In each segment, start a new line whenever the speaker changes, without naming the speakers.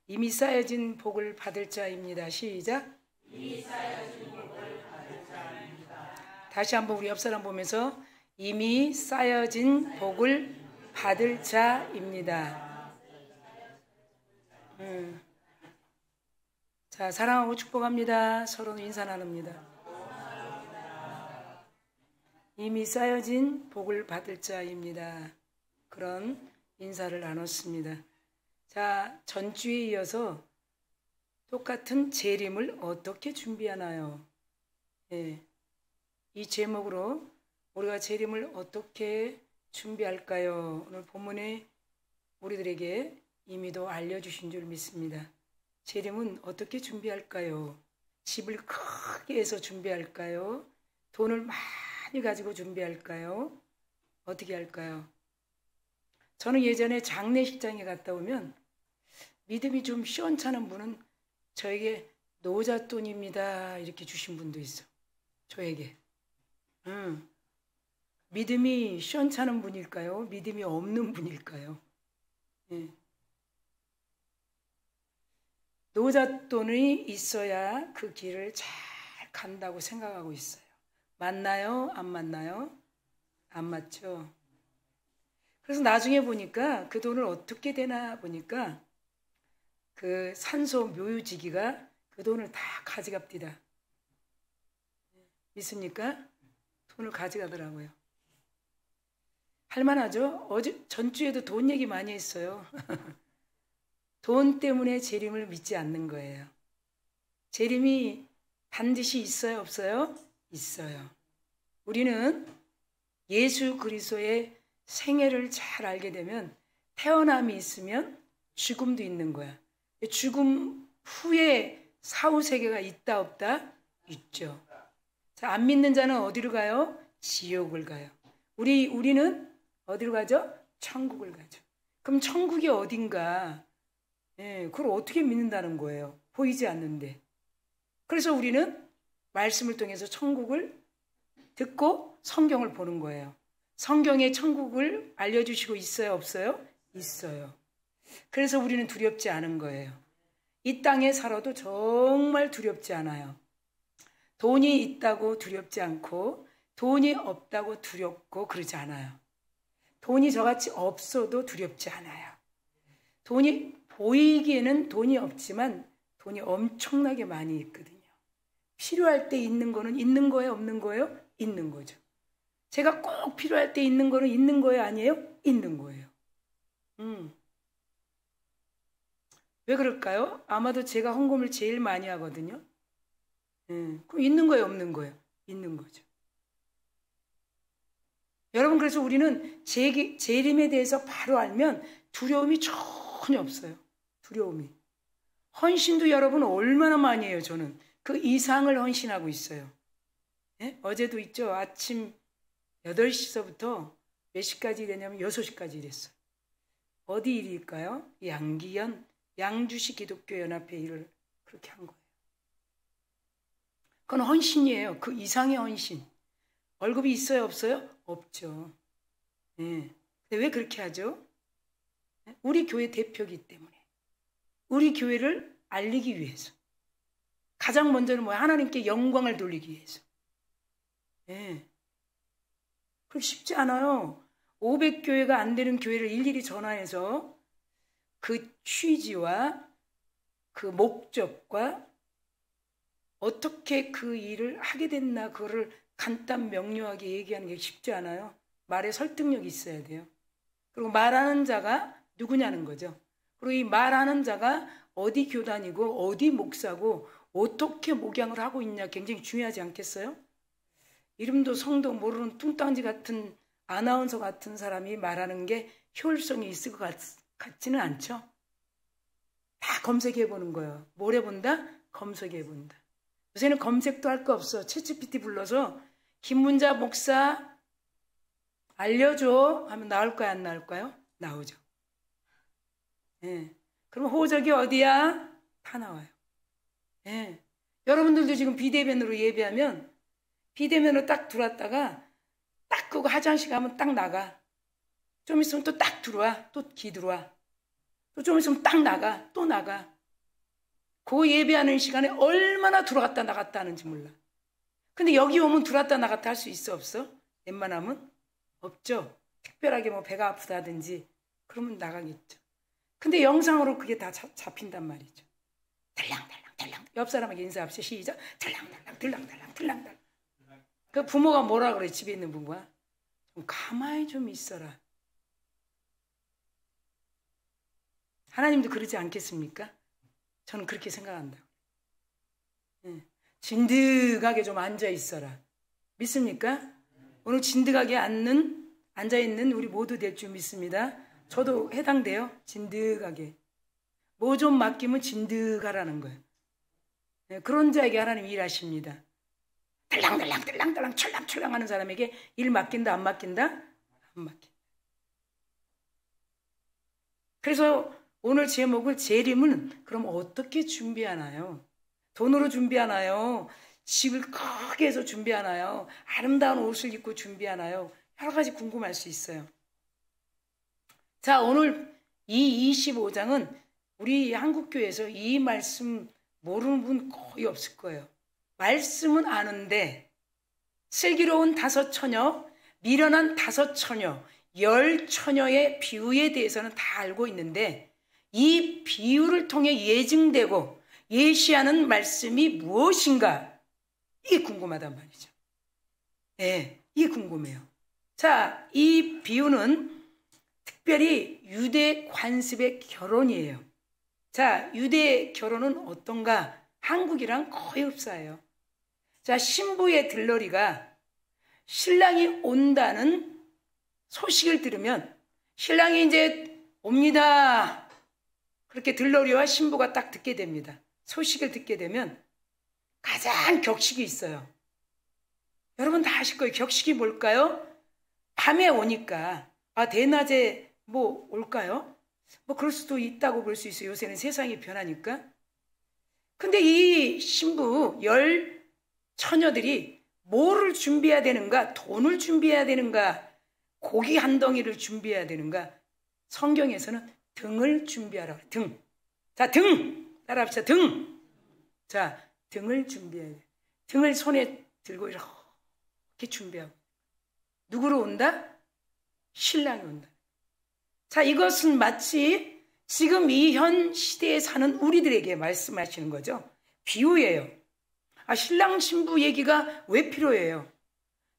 이미 쌓여진 복을 받을 자입니다. 시작.
이미 쌓여진 복을 받을 자입니다.
다시 한번 우리 옆 사람 보면서 이미 쌓여진 복을 받을 자입니다. 자, 사랑하고 축복합니다. 서로 인사 나눕니다. 이미 쌓여진 복을 받을 자입니다. 그런 인사를 나눴습니다. 자, 전주에 이어서 똑같은 재림을 어떻게 준비하나요? 예, 이 제목으로 우리가 재림을 어떻게 준비할까요? 오늘 본문에 우리들에게 이미도 알려주신 줄 믿습니다. 재림은 어떻게 준비할까요? 집을 크게 해서 준비할까요? 돈을 많이 가지고 준비할까요? 어떻게 할까요? 저는 예전에 장례식장에 갔다 오면 믿음이 좀 시원찮은 분은 저에게 노잣돈입니다 이렇게 주신 분도 있어. 저에게. 믿음이 시원찮은 분일까요? 믿음이 없는 분일까요? 예. 노잣돈이 있어야 그 길을 잘 간다고 생각하고 있어요. 맞나요? 안 맞나요? 안 맞죠? 그래서 나중에 보니까 그 돈을 어떻게 되나 보니까 그 산소 묘유지기가 그 돈을 다 가져갑디다. 믿습니까? 돈을 가져가더라고요. 할만하죠? 전주에도 돈 얘기 많이 했어요. 돈 때문에 재림을 믿지 않는 거예요. 재림이 반드시 있어요? 없어요? 있어요. 우리는 예수 그리스도의 생애를 잘 알게 되면 태어남이 있으면 죽음도 있는 거야. 죽음 후에 사후세계가 있다 없다? 있죠. 자, 안 믿는 자는 어디로 가요? 지옥을 가요. 우리는 어디로 가죠? 천국을 가죠. 그럼 천국이 어딘가? 예, 그걸 어떻게 믿는다는 거예요? 보이지 않는데. 그래서 우리는 말씀을 통해서 천국을 듣고 성경을 보는 거예요. 성경에 천국을 알려주시고 있어요? 없어요? 있어요. 그래서 우리는 두렵지 않은 거예요. 이 땅에 살아도 정말 두렵지 않아요. 돈이 있다고 두렵지 않고 돈이 없다고 두렵고 그러지 않아요. 돈이 저같이 없어도 두렵지 않아요. 돈이 보이기에는 돈이 없지만 돈이 엄청나게 많이 있거든요. 필요할 때 있는 거는 있는 거예요? 없는 거예요? 있는 거죠. 제가 꼭 필요할 때 있는 거는 있는 거예요? 아니에요? 있는 거예요. 왜 그럴까요? 아마도 제가 헌금을 제일 많이 하거든요. 그럼 있는 거예요? 없는 거예요? 있는 거죠. 여러분, 그래서 우리는 재림에 대해서 바로 알면 두려움이 전혀 없어요. 두려움이. 헌신도 여러분 얼마나 많이 해요, 저는. 그 이상을 헌신하고 있어요. 예? 어제도 있죠. 아침 8시서부터 몇 시까지 일했냐면 6시까지 일했어요. 어디 일일까요? 양기현 양주시 기독교 연합회 일을 그렇게 한 거예요. 그건 헌신이에요. 그 이상의 헌신. 월급이 있어요? 없어요? 없죠. 예. 근데 왜 그렇게 하죠? 우리 교회 대표이기 때문에. 우리 교회를 알리기 위해서. 가장 먼저는 뭐야? 하나님께 영광을 돌리기 위해서. 예. 그럼 쉽지 않아요. 500교회가 안 되는 교회를 일일이 전화해서 그 취지와 그 목적과 어떻게 그 일을 하게 됐나 그거를 간단 명료하게 얘기하는 게 쉽지 않아요. 말에 설득력이 있어야 돼요. 그리고 말하는 자가 누구냐는 거죠. 그리고 이 말하는 자가 어디 교단이고 어디 목사고 어떻게 목양을 하고 있냐 굉장히 중요하지 않겠어요? 이름도 성도 모르는 뚱딴지 같은 아나운서 같은 사람이 말하는 게 효율성이 있을 것 같지는 않죠? 다 검색해 보는 거예요. 뭘 해본다? 검색해 본다. 요새는 검색도 할 거 없어. 챗GPT 불러서 김문자 목사 알려줘 하면 나올 거야 안 나올까요? 나오죠. 예. 그럼 호적이 어디야? 다 나와요. 예. 여러분들도 지금 비대면으로 예배하면 비대면으로 딱 들어왔다가 딱 끄고 화장실 가면 딱 나가. 좀 있으면 또 딱 들어와. 또 기 들어와. 또 좀 있으면 딱 나가. 또 나가. 그 예배하는 시간에 얼마나 들어갔다 나갔다 하는지 몰라. 근데 여기 오면 들어갔다 나갔다 할 수 있어 없어? 웬만하면? 없죠. 특별하게 뭐 배가 아프다든지 그러면 나가겠죠. 근데 영상으로 그게 다 잡힌단 말이죠. 들랑들랑 옆 사람에게 인사합시다. 시작. 들랑들랑. 그 부모가 뭐라 그래? 집에 있는 부모가 좀 가만히 좀 있어라. 하나님도 그러지 않겠습니까? 저는 그렇게 생각한다. 진득하게 좀 앉아 있어라. 믿습니까? 오늘 진득하게 앉아 있는 우리 모두 될 줄 믿습니다. 저도 해당돼요. 진득하게. 뭐 좀 맡기면 진득하라는 거예요. 그런 자에게 하나님 일하십니다. 들랑들랑 철랑철랑 하는 사람에게 일 맡긴다 안 맡긴다? 안 맡긴다. 그래서 오늘 제목을 재림은 그럼 어떻게 준비하나요? 돈으로 준비하나요? 집을 크게 해서 준비하나요? 아름다운 옷을 입고 준비하나요? 여러 가지 궁금할 수 있어요. 자, 오늘 이 25장은 우리 한국교회에서 이 말씀 모르는 분 거의 없을 거예요. 말씀은 아는데 슬기로운 5 처녀, 미련한 5 처녀, 10 처녀의 비유에 대해서는 다 알고 있는데 이 비유를 통해 예증되고 예시하는 말씀이 무엇인가? 이게 궁금하단 말이죠. 네, 이게 궁금해요. 자, 이 비유는 특별히 유대 관습의 결혼이에요. 자, 유대 결혼은 어떤가? 한국이랑 거의 흡사해요. 자, 신부의 들러리가 신랑이 온다는 소식을 들으면 신랑이 이제 옵니다. 그렇게 들러리와 신부가 딱 듣게 됩니다. 소식을 듣게 되면 가장 격식이 있어요. 여러분 다 아실 거예요. 격식이 뭘까요? 밤에 오니까 대낮에 뭐 올까요? 뭐 그럴 수도 있다고 볼 수 있어요. 요새는 세상이 변하니까. 근데 이 신부 10 처녀들이 뭐를 준비해야 되는가? 돈을 준비해야 되는가? 고기 한 덩이를 준비해야 되는가? 성경에서는 등을 준비하라. 등. 자, 등. 따라합시다. 등. 자, 등을 준비해야 돼. 등을 손에 들고 이렇게 준비하고. 누구로 온다? 신랑이 온다. 자, 이것은 마치 지금 이 현 시대에 사는 우리들에게 말씀하시는 거죠. 비유예요. 신랑 신부 얘기가 왜 필요해요?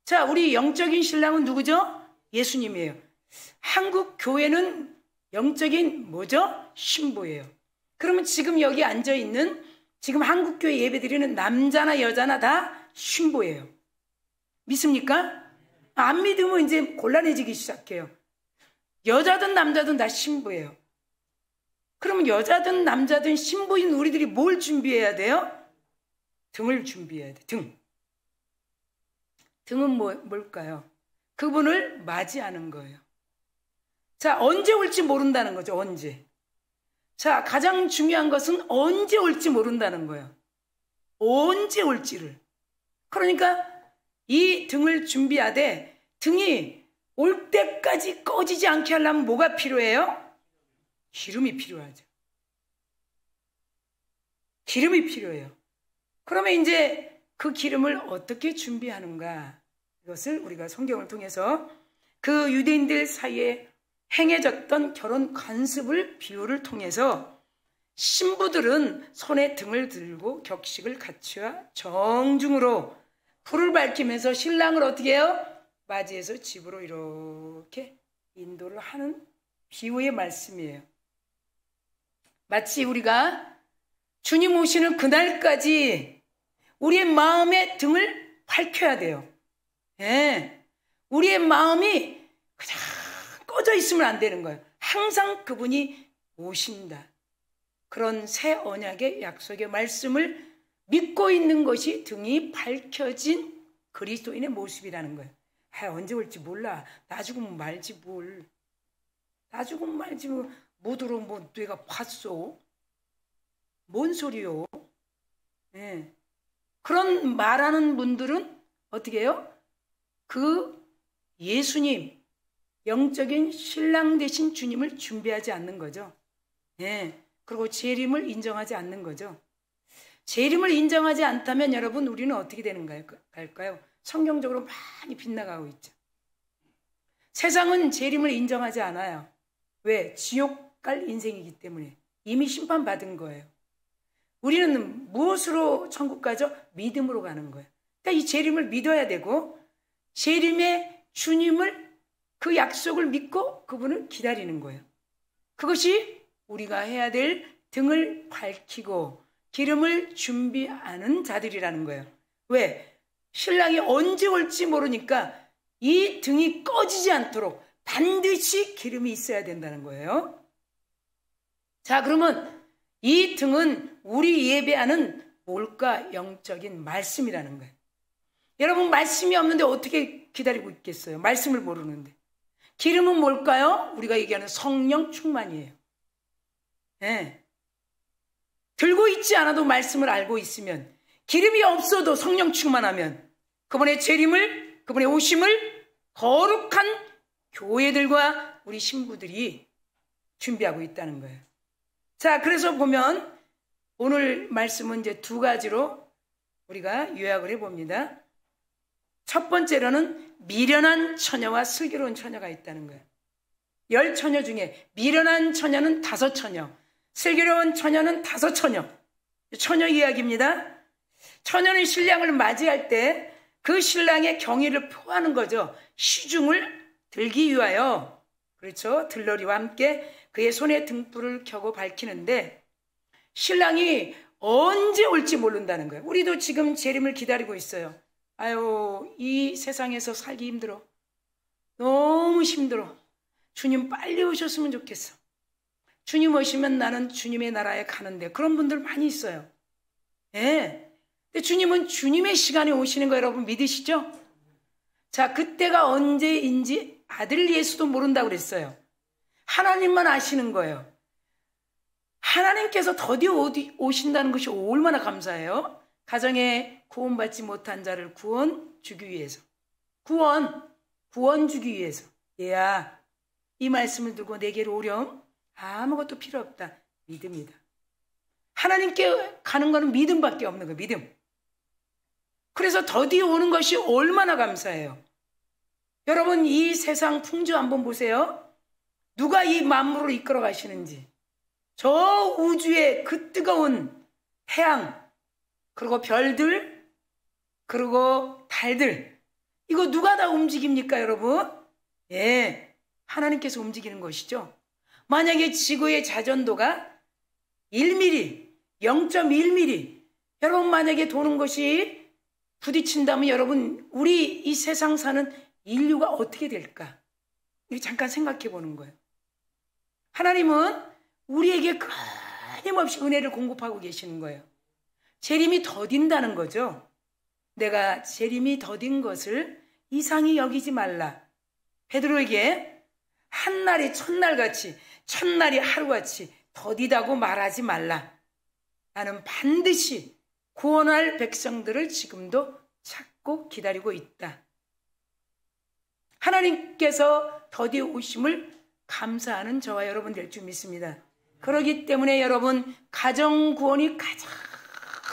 자, 우리 영적인 신랑은 누구죠? 예수님이에요. 한국 교회는 영적인 뭐죠? 신부예요. 그러면 지금 여기 앉아있는 지금 한국교회 예배드리는 남자나 여자나 다 신부예요. 믿습니까? 안 믿으면 이제 곤란해지기 시작해요. 여자든 남자든 다 신부예요. 그러면 여자든 남자든 신부인 우리들이 뭘 준비해야 돼요? 등을 준비해야 돼. 등. 등은 뭘까요? 그분을 맞이하는 거예요. 자, 언제 올지 모른다는 거죠. 언제. 자, 가장 중요한 것은 언제 올지 모른다는 거예요. 언제 올지를. 그러니까 이 등을 준비하되 등이 올 때까지 꺼지지 않게 하려면 뭐가 필요해요? 기름이 필요하죠. 기름이 필요해요. 그러면 이제 그 기름을 어떻게 준비하는가? 이것을 우리가 성경을 통해서 그 유대인들 사이에 행해졌던 결혼 관습을 비유를 통해서 신부들은 손에 등을 들고 격식을 갖추어 정중으로 불을 밝히면서 신랑을 어떻게 해요? 맞이해서 집으로 이렇게 인도를 하는 비유의 말씀이에요. 마치 우리가 주님 오시는 그날까지 우리의 마음의 등을 밝혀야 돼요. 예, 우리의 마음이 그냥 꺼져 있으면 안 되는 거예요. 항상 그분이 오신다. 그런 새 언약의 약속의 말씀을 믿고 있는 것이 등이 밝혀진 그리스도인의 모습이라는 거예요. 언제 올지 몰라. 나 죽으면 말지 뭘. 나 죽으면 말지 못 오러 뭐 내가 봤어. 뭔 소리요? 네. 그런 말하는 분들은 어떻게 해요? 그 예수님, 영적인 신랑 되신 주님을 준비하지 않는 거죠. 네. 그리고 재림을 인정하지 않는 거죠. 재림을 인정하지 않다면 여러분 우리는 어떻게 되는 갈까요? 성경적으로 많이 빗나가고 있죠. 세상은 재림을 인정하지 않아요. 왜? 지옥 갈 인생이기 때문에 이미 심판받은 거예요. 우리는 무엇으로 천국 가죠? 믿음으로 가는 거예요. 그러니까 이 재림을 믿어야 되고 재림의 주님을 그 약속을 믿고 그분을 기다리는 거예요. 그것이 우리가 해야 될 등을 밝히고 기름을 준비하는 자들이라는 거예요. 왜? 신랑이 언제 올지 모르니까 이 등이 꺼지지 않도록 반드시 기름이 있어야 된다는 거예요. 자, 그러면 이 등은 우리 예배하는 뭘까? 영적인 말씀이라는 거예요. 여러분, 말씀이 없는데 어떻게 기다리고 있겠어요? 말씀을 모르는데. 기름은 뭘까요? 우리가 얘기하는 성령 충만이에요. 네. 들고 있지 않아도 말씀을 알고 있으면, 기름이 없어도 성령 충만하면 그분의 재림을, 그분의 오심을 거룩한 교회들과 우리 신부들이 준비하고 있다는 거예요. 자, 그래서 보면 오늘 말씀은 이제 두 가지로 우리가 요약을 해봅니다. 첫 번째로는 미련한 처녀와 슬기로운 처녀가 있다는 거예요. 10처녀 중에 미련한 처녀는 5처녀, 슬기로운 처녀는 5처녀. 처녀 이야기입니다. 처녀는 신랑을 맞이할 때 그 신랑의 경의를 표하는 거죠. 시중을 들기 위하여. 그렇죠. 들러리와 함께 그의 손에 등불을 켜고 밝히는데 신랑이 언제 올지 모른다는 거예요. 우리도 지금 재림을 기다리고 있어요. 아유, 이 세상에서 살기 힘들어. 너무 힘들어. 주님 빨리 오셨으면 좋겠어. 주님 오시면 나는 주님의 나라에 가는데. 그런 분들 많이 있어요. 예. 근데 주님은 주님의 시간에 오시는 거 여러분 믿으시죠? 자, 그때가 언제인지 아들 예수도 모른다고 그랬어요. 하나님만 아시는 거예요. 하나님께서 더디 오신다는 것이 얼마나 감사해요. 가정에 구원받지 못한 자를 구원 주기 위해서. 구원 주기 위해서. 얘야, 이 말씀을 두고 내게로 오렴. 아무것도 필요 없다. 믿음이다. 하나님께 가는 거는 믿음밖에 없는 거예요. 믿음. 그래서 더디 오는 것이 얼마나 감사해요. 여러분, 이 세상 풍조 한번 보세요. 누가 이 만물을 이끌어 가시는지. 저 우주의 그 뜨거운 태양, 그리고 별들, 그리고 달들, 이거 누가 다 움직입니까, 여러분? 예, 하나님께서 움직이는 것이죠. 만약에 지구의 자전도가 1mm, 0.1mm, 여러분 만약에 도는 것이 부딪힌다면 여러분, 우리 이 세상 사는 인류가 어떻게 될까? 이렇게 잠깐 생각해 보는 거예요. 하나님은 우리에게 끊임없이 은혜를 공급하고 계시는 거예요. 재림이 더딘다는 거죠. 내가 재림이 더딘 것을 이상히 여기지 말라. 베드로에게 한날이 첫날같이, 첫날이 하루같이 더디다고 말하지 말라. 나는 반드시 구원할 백성들을 지금도 찾고 기다리고 있다. 하나님께서 더디 오심을 감사하는 저와 여러분 될 줄 믿습니다. 그렇기 때문에 여러분, 가정 구원이 가장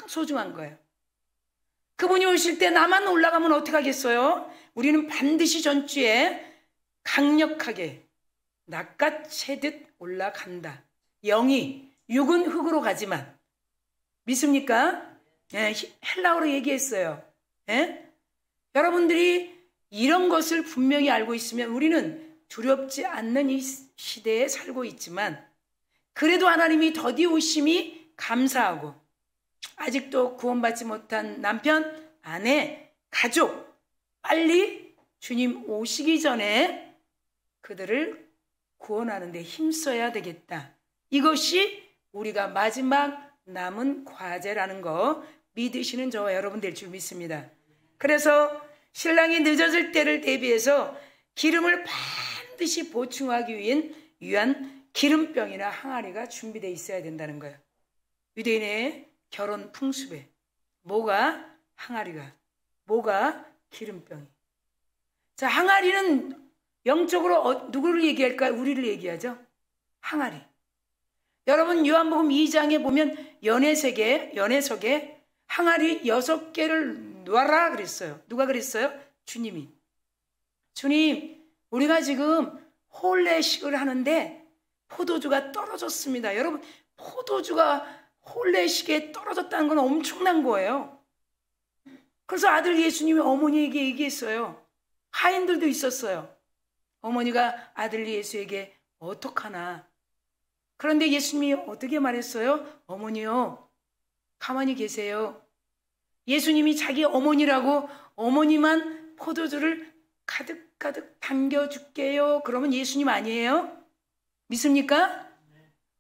소중한 거예요. 그분이 오실 때 나만 올라가면 어떡하겠어요? 우리는 반드시 전주에 강력하게 낚아채듯 올라간다. 영이 육은 흙으로 가지만. 믿습니까? 예, 헬라어로 얘기했어요. 예? 여러분들이 이런 것을 분명히 알고 있으면 우리는 두렵지 않는 이 시대에 살고 있지만 그래도 하나님이 더디 오심이 감사하고 아직도 구원받지 못한 남편, 아내, 가족 빨리 주님 오시기 전에 그들을 구원하는 데 힘써야 되겠다. 이것이 우리가 마지막 남은 과제라는 거 믿으시는 저와 여러분 될 줄 믿습니다. 그래서 신랑이 늦어질 때를 대비해서 기름을 반드시 보충하기 위한 기름병이나 항아리가 준비되어 있어야 된다는 거예요. 유대인의 결혼 풍습에 뭐가 항아리가, 뭐가 기름병이. 자, 항아리는 영적으로 누구를 얘기할까요? 우리를 얘기하죠. 항아리. 여러분 요한복음 2장에 보면 연회석에 항아리 6개를 놔라 그랬어요. 누가 그랬어요? 주님이. 주님, 우리가 지금 혼례식을 하는데 포도주가 떨어졌습니다. 여러분, 포도주가 혼례식에 떨어졌다는 건 엄청난 거예요. 그래서 아들 예수님이 어머니에게 얘기했어요. 하인들도 있었어요. 어머니가 아들 예수에게 어떡하나. 그런데 예수님이 어떻게 말했어요? 어머니요, 가만히 계세요. 예수님이 자기 어머니라고 어머니만 포도주를 가득가득 담겨줄게요. 그러면 예수님 아니에요? 믿습니까?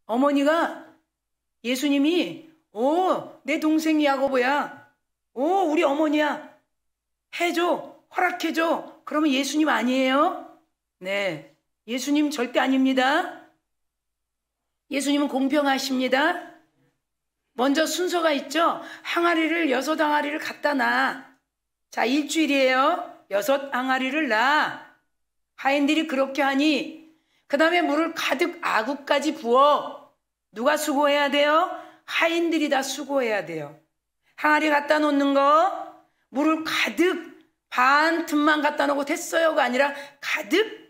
어머니가 예수님이 내 동생 야고보야. 우리 어머니야. 해줘. 허락해줘. 그러면 예수님 아니에요? 네. 예수님 절대 아닙니다. 예수님은 공평하십니다. 먼저 순서가 있죠. 항아리를 6항아리를 갖다 놔. 자, 일주일이에요. 6항아리를 놔. 하인들이 그렇게 하니 그 다음에 물을 가득 아구까지 부어. 누가 수고해야 돼요? 하인들이 다 수고해야 돼요. 항아리 갖다 놓는 거 물을 가득 반 틈만 갖다 놓고 됐어요가 아니라 가득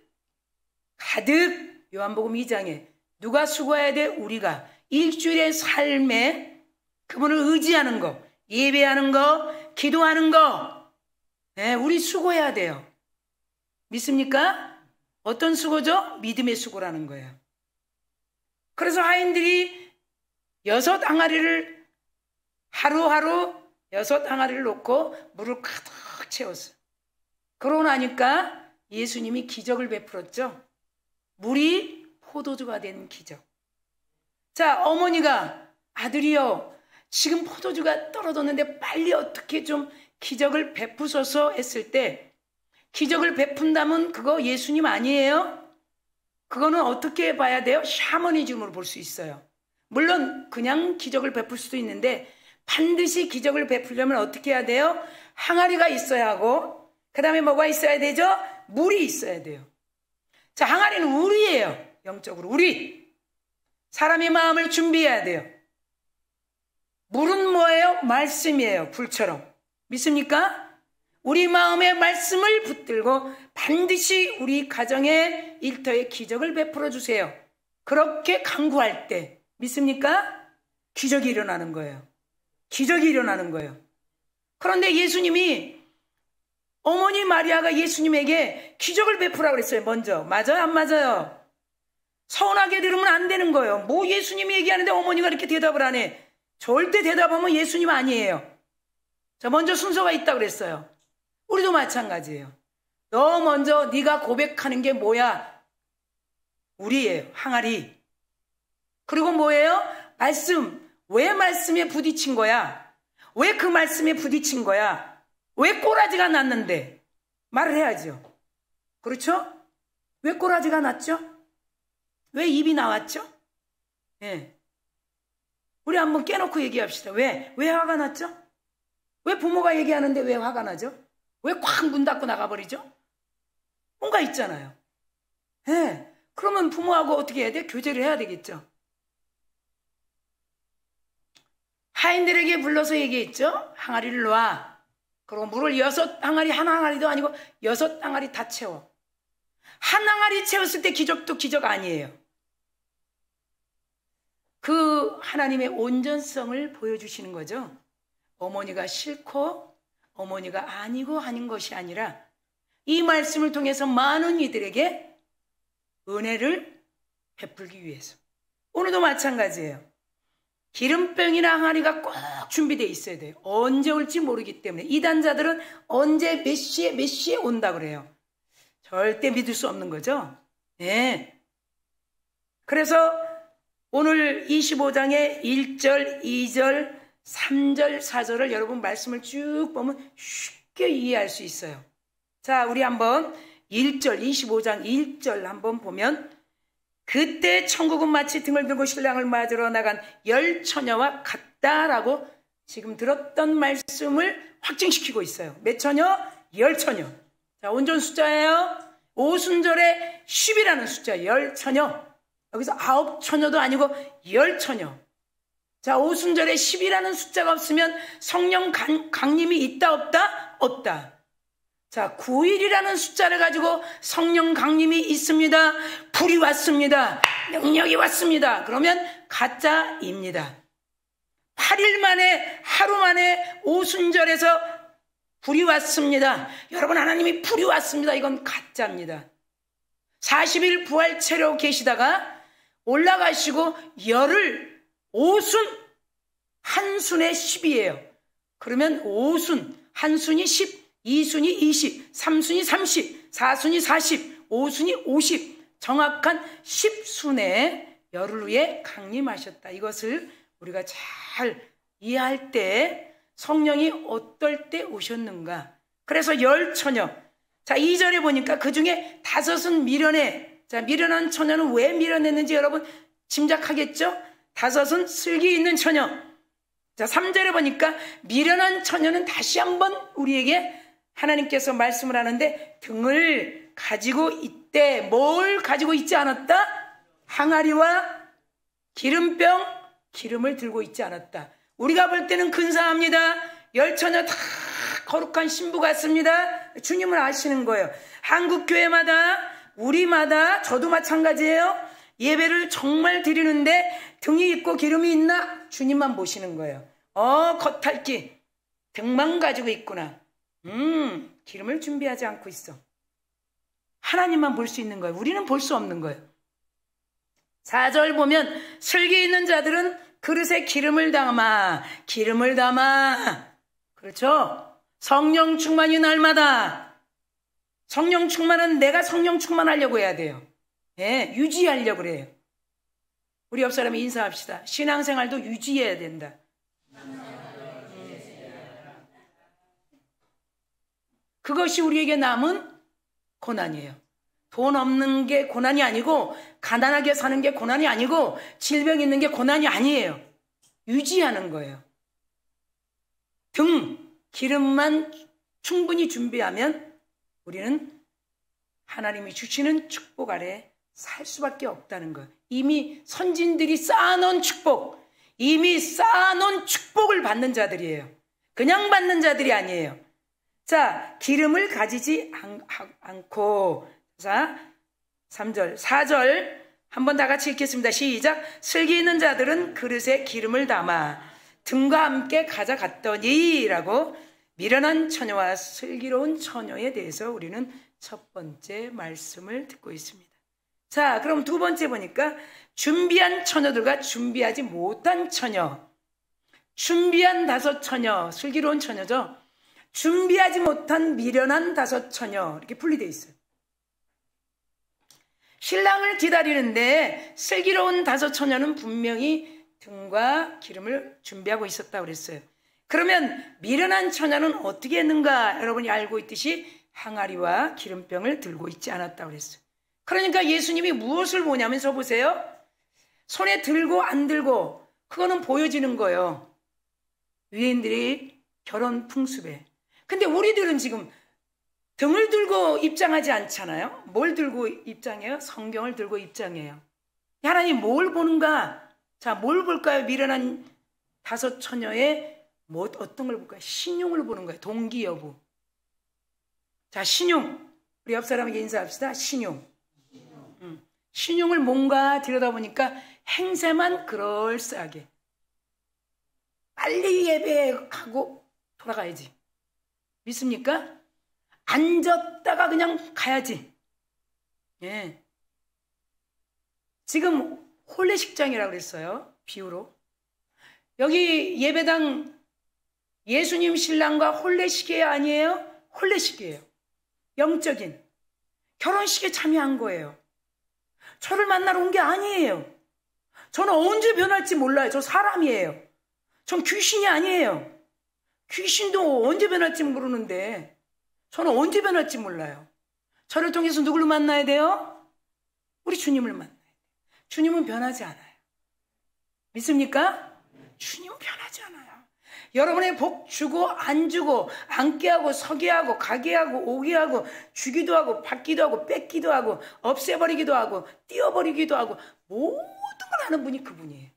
요한복음 2장에 누가 수고해야 돼? 우리가 일주일의 삶에 그분을 의지하는 거, 예배하는 거, 기도하는 거, 네, 우리 수고해야 돼요. 믿습니까? 어떤 수고죠? 믿음의 수고라는 거예요. 그래서 하인들이 6항아리를 하루하루 6항아리를 놓고 물을 가득 채웠어요. 그러고 나니까 예수님이 기적을 베풀었죠. 물이 포도주가 된 기적. 자, 어머니가 아들이요, 지금 포도주가 떨어졌는데 빨리 어떻게 좀 기적을 베푸소서 했을 때, 기적을 베푼다면 그거 예수님 아니에요? 그거는 어떻게 봐야 돼요? 샤머니즘으로 볼 수 있어요. 물론 그냥 기적을 베풀 수도 있는데 반드시 기적을 베풀려면 어떻게 해야 돼요? 항아리가 있어야 하고, 그 다음에 뭐가 있어야 되죠? 물이 있어야 돼요. 자, 항아리는 우리예요. 영적으로 우리. 사람의 마음을 준비해야 돼요. 물은 뭐예요? 말씀이에요. 불처럼. 믿습니까? 우리 마음의 말씀을 붙들고 반드시 우리 가정의 일터에 기적을 베풀어 주세요. 그렇게 간구할 때 믿습니까? 기적이 일어나는 거예요. 기적이 일어나는 거예요. 그런데 예수님이 어머니 마리아가 예수님에게 기적을 베푸라고 그랬어요. 먼저. 맞아요? 안 맞아요? 서운하게 들으면 안 되는 거예요. 뭐 예수님이 얘기하는데 어머니가 이렇게 대답을 안 해. 절대 대답하면 예수님 아니에요. 자, 먼저 순서가 있다고 그랬어요. 우리도 마찬가지예요. 너 먼저 네가 고백하는 게 뭐야? 우리예요. 항아리. 그리고 뭐예요? 말씀. 왜 말씀에 부딪힌 거야? 왜 그 말씀에 부딪힌 거야? 왜 꼬라지가 났는데? 말을 해야죠. 그렇죠? 왜 꼬라지가 났죠? 왜 입이 나왔죠? 예. 우리 한번 깨놓고 얘기합시다. 왜 화가 났죠? 왜 부모가 얘기하는데 왜 화가 나죠? 왜 꽉 문 닫고 나가버리죠? 뭔가 있잖아요. 예. 그러면 부모하고 어떻게 해야 돼? 교제를 해야 되겠죠. 하인들에게 불러서 얘기했죠. 항아리를 놔. 그리고 물을 6항아리, 한 항아리도 아니고 6항아리 다 채워. 한 항아리 채웠을 때 기적도 기적 아니에요. 그 하나님의 온전성을 보여주시는 거죠. 어머니가 싫고 어머니가 아니고 하는 것이 아니라 이 말씀을 통해서 많은 이들에게 은혜를 베풀기 위해서. 오늘도 마찬가지예요. 기름병이나 항아리가 꼭 준비되어 있어야 돼요. 언제 올지 모르기 때문에. 이단자들은 언제 몇 시에 온다 그래요. 절대 믿을 수 없는 거죠. 네. 그래서 오늘 25장의 1절, 2절, 3절, 4절을 여러분 말씀을 쭉 보면 쉽게 이해할 수 있어요. 자, 우리 한번 1절, 25장 1절 한번 보면, 그때 천국은 마치 등을 들고 신랑을 맞으러 나간 10처녀와 같다라고 지금 들었던 말씀을 확증시키고 있어요. 몇 처녀? 10처녀. 자, 온전 숫자예요. 오순절에 10이라는 숫자, 10처녀. 여기서 9처녀도 아니고 10처녀. 자, 오순절에 10이라는 숫자가 없으면 성령 강림이 있다 없다? 없다. 자, 9일이라는 숫자를 가지고 성령 강림이 있습니다. 불이 왔습니다. 능력이 왔습니다. 그러면 가짜입니다. 8일 만에, 하루 만에 오순절에서 불이 왔습니다. 여러분, 하나님이 불이 왔습니다. 이건 가짜입니다. 40일 부활체로 계시다가 올라가시고 열흘 오순, 한순에 10이에요. 그러면 오순, 한순이 10, 이순이 20, 삼순이 30, 사순이 40, 오순이 50, 정확한 10순에 열흘 후에 강림하셨다. 이것을 우리가 잘 이해할 때 성령이 어떨 때 오셨는가. 그래서 10처녀. 자, 2절에 보니까 그 중에 5은 미련해. 자, 미련한 처녀는 왜 미련했는지 여러분 짐작하겠죠? 5은 슬기 있는 처녀. 자, 3절에 보니까 미련한 처녀는 다시 한번 우리에게 하나님께서 말씀을 하는데 등을 가지고 있대. 뭘 가지고 있지 않았다? 항아리와 기름병, 기름을 들고 있지 않았다. 우리가 볼 때는 근사합니다. 10처녀 다 거룩한 신부 같습니다. 주님을 아시는 거예요. 한국 교회마다, 우리마다, 저도 마찬가지예요. 예배를 정말 드리는데 등이 있고 기름이 있나? 주님만 보시는 거예요. 겉핥기. 등만 가지고 있구나. 기름을 준비하지 않고 있어. 하나님만 볼 수 있는 거예요. 우리는 볼 수 없는 거예요. 4절 보면 슬기 있는 자들은 그릇에 기름을 담아. 그렇죠? 성령 충만이 날마다. 성령 충만은 내가 성령 충만하려고 해야 돼요. 예, 유지하려고 그래요. 우리 옆 사람이 인사합시다. 신앙생활도 유지해야 된다. 그것이 우리에게 남은 고난이에요. 돈 없는 게 고난이 아니고, 가난하게 사는 게 고난이 아니고, 질병 있는 게 고난이 아니에요. 유지하는 거예요. 기름만 충분히 준비하면 우리는 하나님이 주시는 축복 아래 살 수밖에 없다는 거예요. 이미 선진들이 쌓아놓은 축복, 이미 쌓아놓은 축복을 받는 자들이에요. 그냥 받는 자들이 아니에요. 자, 기름을 가지지 않고. 자, 3절, 4절 한번 다 같이 읽겠습니다. 시작. 슬기 있는 자들은 그릇에 기름을 담아 등과 함께 가져갔더니 라고 미련한 처녀와 슬기로운 처녀에 대해서 우리는 첫 번째 말씀을 듣고 있습니다. 자, 그럼 두 번째 보니까 준비한 처녀들과 준비하지 못한 처녀. 준비한 5처녀, 슬기로운 처녀죠. 준비하지 못한 미련한 5처녀, 이렇게 분리되어 있어요. 신랑을 기다리는데 슬기로운 5처녀는 분명히 등과 기름을 준비하고 있었다고 그랬어요. 그러면 미련한 처녀는 어떻게 했는가? 여러분이 알고 있듯이 항아리와 기름병을 들고 있지 않았다고 그랬어요. 그러니까 예수님이 무엇을 보냐면 저 보세요. 손에 들고 안 들고 그거는 보여지는 거예요. 유대인들이 결혼 풍습에. 근데 우리들은 지금 등을 들고 입장하지 않잖아요. 뭘 들고 입장해요? 성경을 들고 입장해요. 하나님 뭘 보는가? 자, 뭘 볼까요? 미련한 5처녀의 어떤 걸 볼까요? 신용을 보는 거예요. 동기 여부. 자, 신용. 우리 옆 사람에게 인사합시다. 신용. 신용을 뭔가 들여다보니까 행세만 그럴싸하게. 빨리 예배하고 돌아가야지. 믿습니까? 앉았다가 그냥 가야지. 예. 지금 혼례식장이라고 그랬어요. 비유로. 여기 예배당 예수님 신랑과 혼례식이에요? 아니에요? 혼례식이에요. 영적인. 결혼식에 참여한 거예요. 저를 만나러 온 게 아니에요. 저는 언제 변할지 몰라요. 저 사람이에요. 전 귀신이 아니에요. 귀신도 언제 변할지 모르는데 저는 언제 변할지 몰라요. 저를 통해서 누구를 만나야 돼요? 우리 주님을 만나야 돼요. 주님은 변하지 않아요. 믿습니까? 주님은 변하지 않아요. 여러분의 복 주고 안 주고, 앉게 하고 서게 하고 가게 하고 오게 하고, 주기도 하고 받기도 하고 뺏기도 하고 없애버리기도 하고 띄워버리기도 하고, 모든 걸 하는 분이 그분이에요.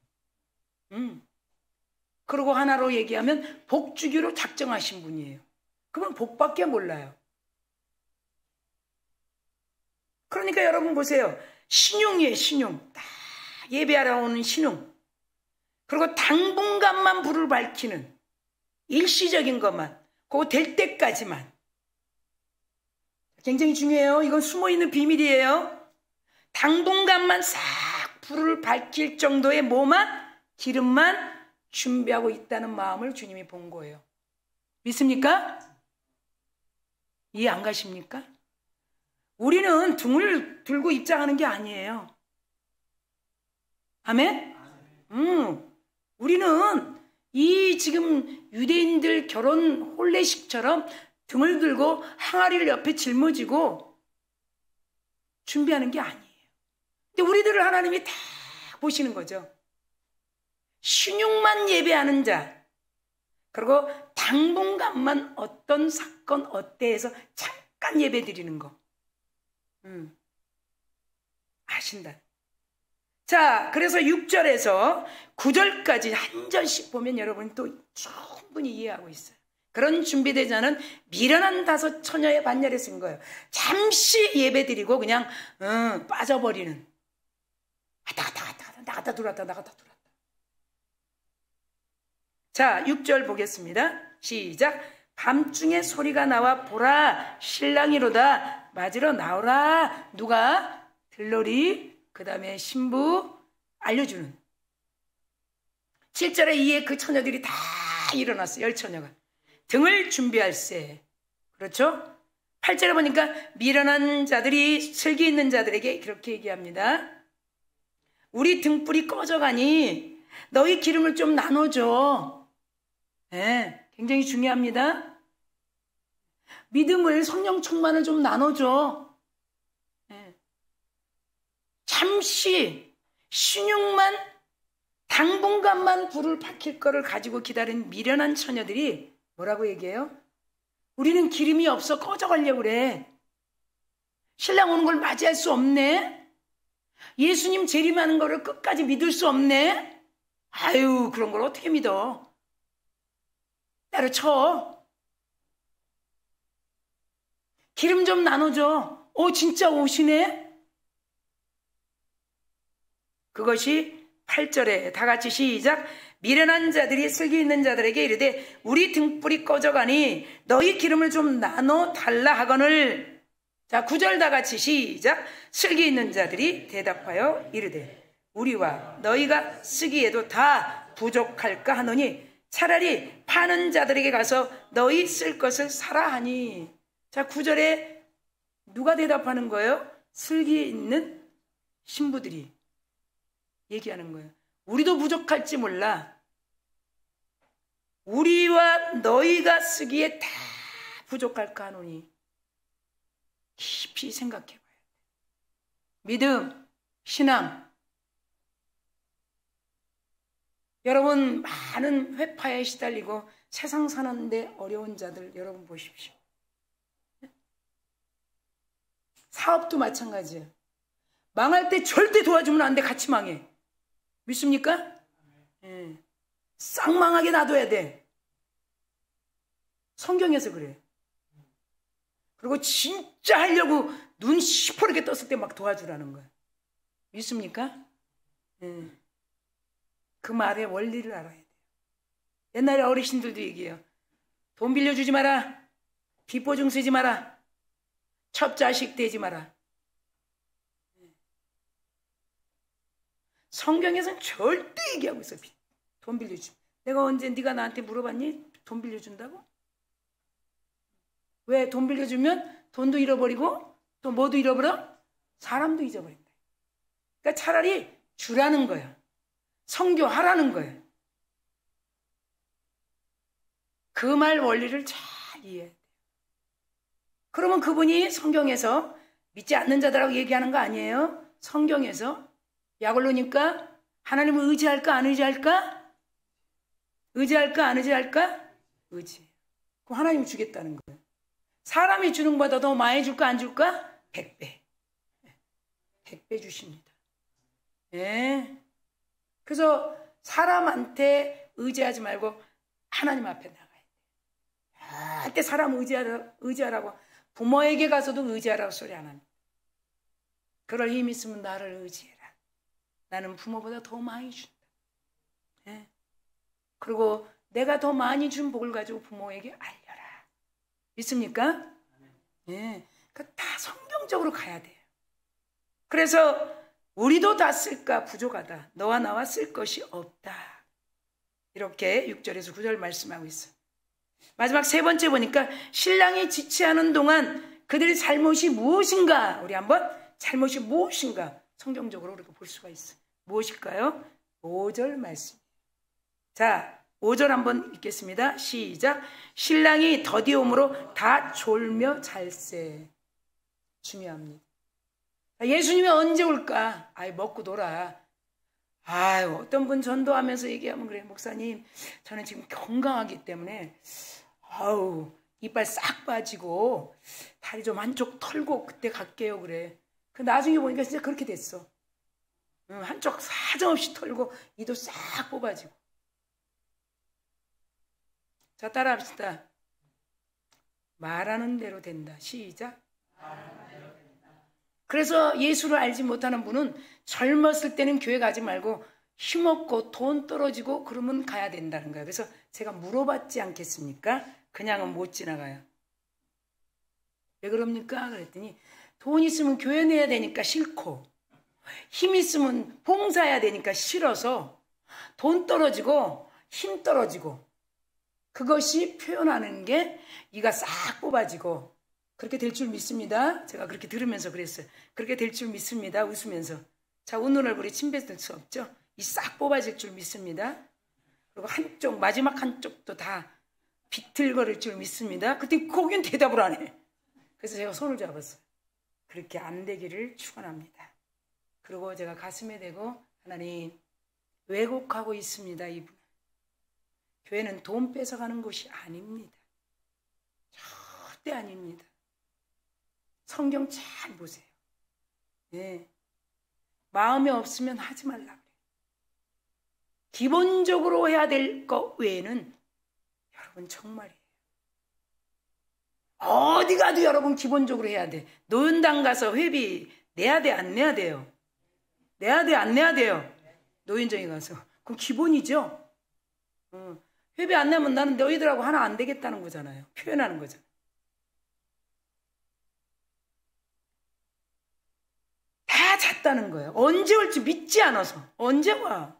그리고 하나로 얘기하면 복 주기로 작정하신 분이에요. 그분 복밖에 몰라요. 그러니까 여러분 보세요. 신용이에요. 신용. 다 예배하러 오는 신용. 그리고 당분간만 불을 밝히는, 일시적인 것만, 그거 될 때까지만. 굉장히 중요해요. 이건 숨어있는 비밀이에요. 당분간만 싹 불을 밝힐 정도의 뭐만, 기름만 준비하고 있다는 마음을 주님이 본 거예요. 믿습니까? 이해 안 가십니까? 우리는 등을 들고 입장하는 게 아니에요. 아멘? 우리는 이 지금 유대인들 결혼 혼례식처럼 등을 들고 항아리를 옆에 짊어지고 준비하는 게 아니에요. 근데 우리들을 하나님이 다 보시는 거죠. 신용만 예배하는 자, 그리고 당분간만 어떤 사건 어때 해서 잠깐 예배 드리는 거. 아신다. 자, 그래서 6절에서 9절까지 한 절씩 보면 여러분이 또 충분히 이해하고 있어요. 그런 준비되지 않은 미련한 다섯 처녀의 반열에 쓴 거예요. 잠시 예배드리고 그냥 빠져버리는. 나갔다 들어왔다. 자, 6절 보겠습니다. 시작. 밤중에 소리가 나와 보라, 신랑이로다. 맞으러 나오라. 누가? 들러리, 그 다음에 신부 알려주는. 7절에 이에 그 처녀들이 다 일어났어요. 10처녀가 등을 준비할세. 그렇죠? 8절에 보니까 미련한 자들이 슬기 있는 자들에게 그렇게 얘기합니다. 우리 등불이 꺼져가니 너희 기름을 좀 나눠줘. 네, 굉장히 중요합니다. 믿음을, 성령 충만을 좀 나눠줘. 네. 잠시 신용만, 당분간만 불을 밝힐 거를 가지고 기다린 미련한 처녀들이 뭐라고 얘기해요? 우리는 기름이 없어 꺼져가려고 그래. 신랑 오는 걸 맞이할 수 없네. 예수님 재림하는 거를 끝까지 믿을 수 없네. 아유, 그런 걸 어떻게 믿어? 때려쳐. 기름 좀 나눠줘. 진짜 오시네. 그것이 8절에 다 같이 시작. 미련한 자들이 슬기 있는 자들에게 이르되 우리 등불이 꺼져가니 너희 기름을 좀 나눠 달라 하거늘. 자, 9절 다 같이 시작. 슬기 있는 자들이 대답하여 이르되 우리와 너희가 쓰기에도 다 부족할까 하노니 차라리 파는 자들에게 가서 너희 쓸 것을 사라 하니. 자, 9절에 누가 대답하는 거예요? 슬기 있는 신부들이 얘기하는 거예요. 우리도 부족할지 몰라. 우리와 너희가 쓰기에 다 부족할까 하노니. 깊이 생각해 봐야 돼. 믿음, 신앙. 여러분, 많은 회파에 시달리고 세상 사는데 어려운 자들 여러분 보십시오. 사업도 마찬가지예요. 망할 때 절대 도와주면 안 돼. 같이 망해. 믿습니까? 예. 싹 망하게 놔둬야 돼. 성경에서 그래. 그리고 진짜 하려고 눈 시퍼렇게 떴을 때 막 도와주라는 거야. 믿습니까? 예. 그 말의 원리를 알아야 돼요. 옛날에 어르신들도 얘기해요. 돈 빌려주지 마라. 빚보증 쓰지 마라. 첩자식 되지 마라. 성경에서는 절대 얘기하고 있어. 돈 빌려주. 내가 언제 네가 나한테 물어봤니? 돈 빌려준다고? 왜? 돈 빌려주면 돈도 잃어버리고 또 뭐도 잃어버려? 사람도 잊어버린다. 그러니까 차라리 주라는 거야. 선교하라는 거예요. 그 말 원리를 잘 이해해야 돼요. 그러면 그분이 성경에서 믿지 않는 자들하고 얘기하는 거 아니에요? 성경에서 약올로니까 하나님을 의지할까 안 의지할까? 의지할까 안 의지할까? 의지. 그럼 하나님이 주겠다는 거예요. 사람이 주는 것보다 더 많이 줄까 안 줄까? 100배. 100배 주십니다. 예. 그래서 사람한테 의지하지 말고 하나님 앞에 나가야 돼. 절대 사람 의지하라고 부모에게 가서도 의지하라고 소리 안 합니다. 그럴 힘 있으면 나를 의지해라. 나는 부모보다 더 많이 준다. 예. 그리고 내가 더 많이 준 복을 가지고 부모에게 알려라. 믿습니까? 예. 다 성경적으로 가야 돼요. 그래서 우리도 다 쓸까 부족하다. 너와 나와 쓸 것이 없다. 이렇게 6절에서 9절 말씀하고 있어요. 마지막 세 번째 보니까 신랑이 지체하는 동안 그들의 잘못이 무엇인가? 우리 한번 잘못이 무엇인가? 성경적으로 우리가 볼 수가 있어요. 무엇일까요? 5절 말씀. 자, 5절 한번 읽겠습니다. 시작. 신랑이 더디옴으로 다 졸며 잘세. 중요합니다. 예수님이 언제 올까? 아이, 먹고 놀아. 아유, 어떤 분 전도하면서 얘기하면 그래. 목사님, 저는 지금 건강하기 때문에 아우, 이빨 싹 빠지고 다리 좀 한쪽 털고 그때 갈게요. 그래. 그 나중에 보니까 진짜 그렇게 됐어. 한쪽 사정없이 털고 이도 싹 뽑아지고. 자, 따라합시다. 말하는 대로 된다. 시작. 그래서 예수를 알지 못하는 분은 젊었을 때는 교회 가지 말고 힘없고 돈 떨어지고 그러면 가야 된다는 거예요. 그래서 제가 물어봤지 않겠습니까? 그냥은 못 지나가요. 왜 그럽니까? 그랬더니 돈 있으면 교회 내야 되니까 싫고 힘 있으면 봉사해야 되니까 싫어서 돈 떨어지고 힘 떨어지고 그것이 표현하는 게 이가 싹 뽑아지고 그렇게 될 줄 믿습니다. 제가 그렇게 들으면서 그랬어요. 그렇게 될 줄 믿습니다. 웃으면서. 자, 웃는 얼굴에 침 뱉을 수 없죠. 이 싹 뽑아질 줄 믿습니다. 그리고 한쪽 마지막 한쪽도 다 비틀거릴 줄 믿습니다. 그때 거긴 대답을 안 해. 그래서 제가 손을 잡았어요. 그렇게 안 되기를 축원합니다. 그리고 제가 가슴에 대고 하나님 왜곡하고 있습니다. 이분. 교회는 돈 뺏어가는 곳이 아닙니다. 절대 아닙니다. 성경 잘 보세요. 네. 마음에 없으면 하지 말라 그래요. 기본적으로 해야 될 것 외에는 여러분 정말이에요. 어디 가도 여러분 기본적으로 해야 돼. 노인당 가서 회비 내야 돼, 안 내야 돼요? 내야 돼, 안 내야 돼요? 노인정에 가서. 그럼 기본이죠. 회비 안 내면 나는 너희들하고 하나 안 되겠다는 거잖아요. 표현하는 거잖아요. 다 잤다는 거예요. 언제 올지 믿지 않아서. 언제 와?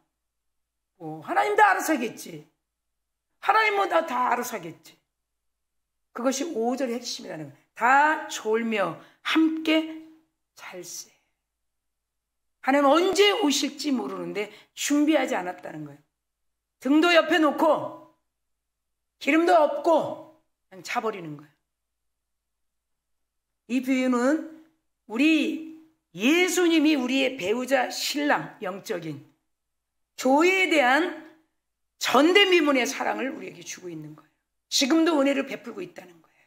하나님 다 알아서 하겠지. 하나님은 다 알아서 하겠지. 그것이 5절의 핵심이라는 거예요. 다 졸며 함께 잘세. 하나님 언제 오실지 모르는데 준비하지 않았다는 거예요. 등도 옆에 놓고 기름도 없고 그냥 자버리는 거예요. 이 비유는 우리 예수님이 우리의 배우자 신랑 영적인 교회에 대한 전대미문의 사랑을 우리에게 주고 있는 거예요. 지금도 은혜를 베풀고 있다는 거예요.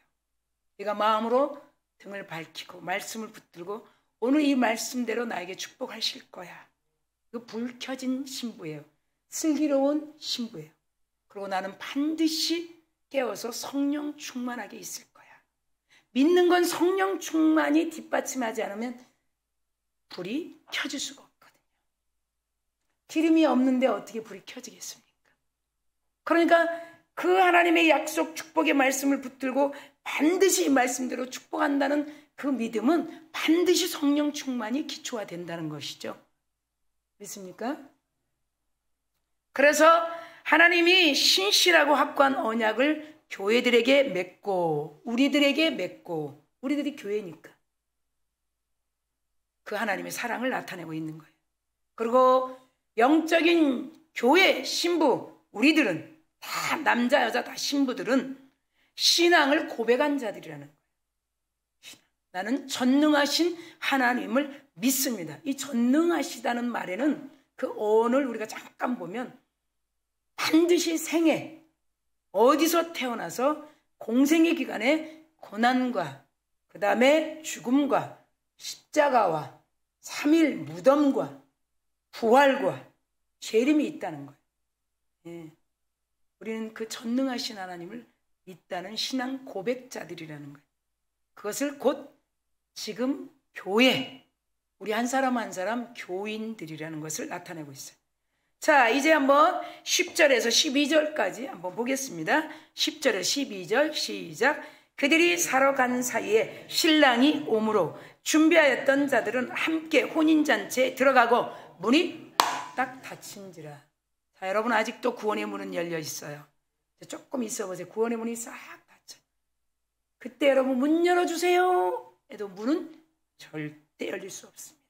네가 마음으로 등을 밝히고 말씀을 붙들고 오늘 이 말씀대로 나에게 축복하실 거야. 그 불 켜진 신부예요. 슬기로운 신부예요. 그리고 나는 반드시 깨어서 성령 충만하게 있을 거야. 믿는 건 성령 충만이 뒷받침하지 않으면 불이 켜질 수가 없거든요. 기름이 없는데 어떻게 불이 켜지겠습니까? 그러니까 그 하나님의 약속 축복의 말씀을 붙들고 반드시 이 말씀대로 축복한다는 그 믿음은 반드시 성령 충만이 기초가 된다는 것이죠. 믿습니까? 그래서 하나님이 신실하고 확고한 언약을 교회들에게 맺고 우리들에게 맺고 우리들이 교회니까 그 하나님의 사랑을 나타내고 있는 거예요. 그리고 영적인 교회 신부 우리들은 다 남자 여자 다 신부들은 신앙을 고백한 자들이라는 거예요. 나는 전능하신 하나님을 믿습니다. 이 전능하시다는 말에는 그 언어를 우리가 잠깐 보면 반드시 생애, 어디서 태어나서 공생의 기간에 고난과 그 다음에 죽음과 십자가와 3일 무덤과 부활과 재림이 있다는 거예요. 예. 우리는 그 전능하신 하나님을 믿다는 신앙 고백자들이라는 거예요. 그것을 곧 지금 교회, 우리 한 사람 한 사람 교인들이라는 것을 나타내고 있어요. 자, 이제 한번 10절에서 12절까지 한번 보겠습니다. 10절에서 12절 시작. 그들이 사러 간 사이에 신랑이 오므로 준비하였던 자들은 함께 혼인잔치에 들어가고 문이 딱 닫힌지라. 자, 여러분 아직도 구원의 문은 열려 있어요. 조금 있어 보세요. 구원의 문이 싹 닫혀. 그때 여러분 문 열어주세요 해도 문은 절대 열릴 수 없습니다.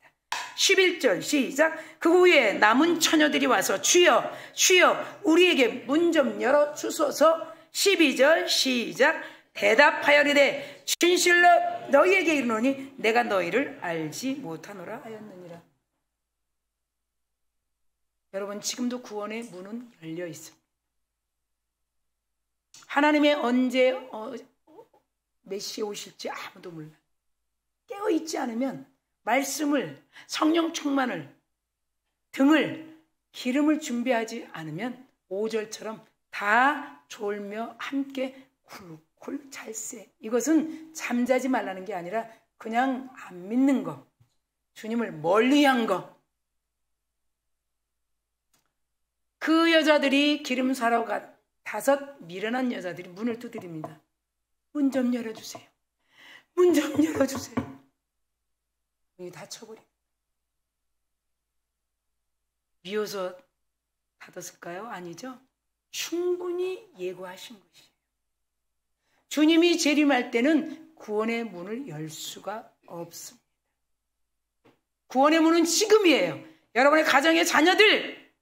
11절 시작. 그 후에 남은 처녀들이 와서 주여 주여 우리에게 문 좀 열어주소서. 12절 시작. 대답하여리되 진실로 너희에게 이르노니 내가 너희를 알지 못하노라 하였느니라. 여러분 지금도 구원의 문은 열려 있습니다. 하나님의 언제 몇 시에 오실지 아무도 몰라. 깨어있지 않으면 말씀을, 성령 충만을, 등을, 기름을 준비하지 않으면 5절처럼 다 졸며 함께 굴굴 잘세. 이것은 잠자지 말라는 게 아니라 그냥 안 믿는 거, 주님을 멀리한 거. 그 여자들이 기름 사러 가 5 미련한 여자들이 문을 두드립니다. 문 좀 열어주세요. 문 좀 열어주세요. 문이 닫혀버려. 미워서 닫았을까요? 아니죠. 충분히 예고하신 것이에요. 주님이 재림할 때는 구원의 문을 열 수가 없습니다. 구원의 문은 지금이에요. 여러분의 가정의 자녀들,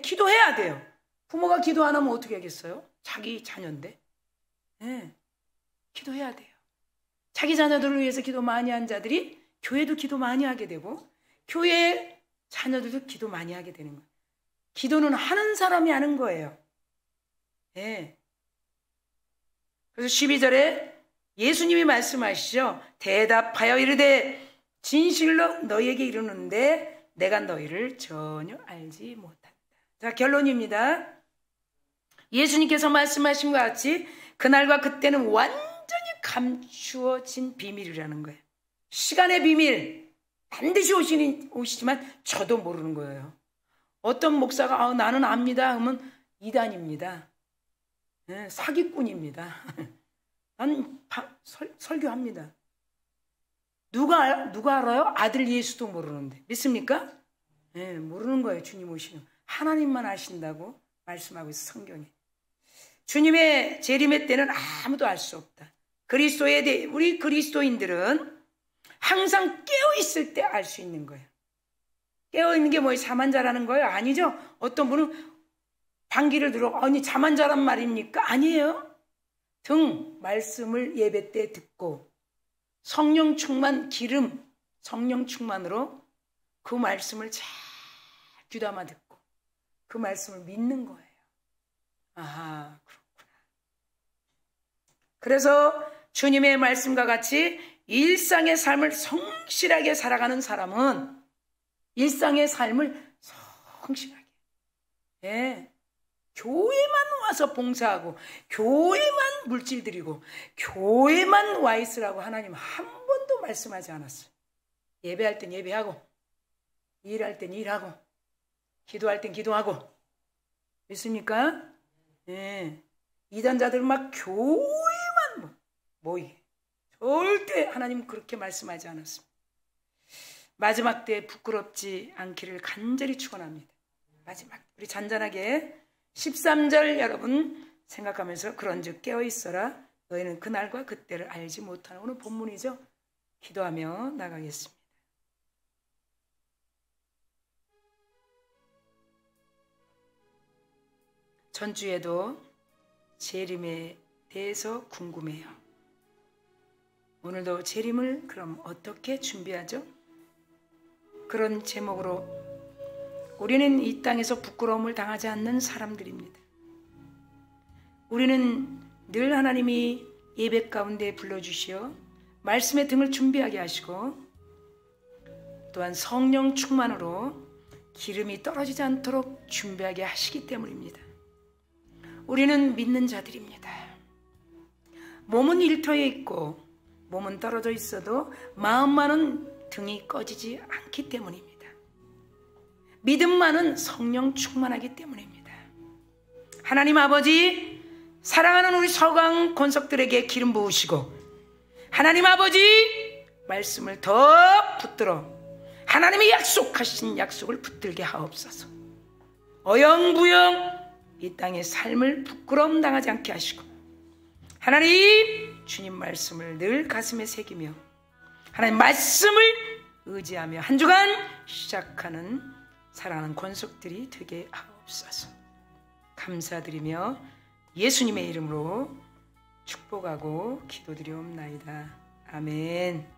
기도해야 돼요. 부모가 기도 안 하면 어떻게 하겠어요? 자기 자녀인데. 기도해야 돼요. 자기 자녀들을 위해서 기도 많이 한 자들이 교회도 기도 많이 하게 되고 교회 자녀들도 기도 많이 하게 되는 거예요. 기도는 하는 사람이 하는 거예요. 그래서 12절에 예수님이 말씀하시죠. 대답하여 이르되 진실로 너희에게 이르는데 내가 너희를 전혀 알지 못한다. 자, 결론입니다. 예수님께서 말씀하신 것 같이 그날과 그때는 완전히 감추어진 비밀이라는 거예요. 시간의 비밀, 반드시 오시지만 저도 모르는 거예요. 어떤 목사가 나는 압니다 하면 이단입니다. 사기꾼입니다. 난 설교합니다. 누가 알아요? 아들 예수도 모르는데. 믿습니까? 모르는 거예요. 주님 오시는. 하나님만 아신다고 말씀하고 있어요. 성경에. 주님의 재림의 때는 아무도 알 수 없다. 그리스도에 대해 우리 그리스도인들은 항상 깨어있을 때 알 수 있는 거예요. 깨어있는 게 뭐예요? 잠안 자라는 거예요? 아니죠. 어떤 분은 방귀를 들어 아니 잠 안 자란 말입니까? 아니에요. 등 말씀을 예배 때 듣고 성령 충만 기름 성령 충만으로 그 말씀을 잘 귀담아 듣고 그 말씀을 믿는 거예요. 아하, 그렇구나. 그래서 주님의 말씀과 같이 일상의 삶을 성실하게 살아가는 사람은 일상의 삶을 성실하게 교회만 와서 봉사하고 교회만 물질 드리고 교회만 와 있으라고 하나님 한 번도 말씀하지 않았어요. 예배할 땐 예배하고 일할 땐 일하고 기도할 땐 기도하고. 믿습니까? 이단자들은 막 교회만 모이게. 절대 하나님 그렇게 말씀하지 않았습니다. 마지막 때 부끄럽지 않기를 간절히 축원합니다. 마지막 우리 잔잔하게 13절 여러분 생각하면서 그런즉 깨어있어라 너희는 그날과 그때를 알지 못하는 오늘 본문이죠. 기도하며 나가겠습니다. 전주에도 재림에 대해서 궁금해요. 오늘도 재림을 그럼 어떻게 준비하죠? 그런 제목으로 우리는 이 땅에서 부끄러움을 당하지 않는 사람들입니다. 우리는 늘 하나님이 예배 가운데 불러주시어 말씀의 등을 준비하게 하시고 또한 성령 충만으로 기름이 떨어지지 않도록 준비하게 하시기 때문입니다. 우리는 믿는 자들입니다. 몸은 일터에 있고 몸은 떨어져 있어도 마음만은 등이 꺼지지 않기 때문입니다. 믿음만은 성령 충만하기 때문입니다. 하나님 아버지, 사랑하는 우리 서강 권석들에게 기름 부으시고 하나님 아버지 말씀을 더 붙들어 하나님이 약속하신 약속을 붙들게 하옵소서. 어영부영 이 땅의 삶을 부끄러움 당하지 않게 하시고 하나님 주님 말씀을 늘 가슴에 새기며 하나님 말씀을 의지하며 한 주간 시작하는 사랑하는 권속들이 되게 하옵소서. 감사드리며 예수님의 이름으로 축복하고 기도드리옵나이다. 아멘.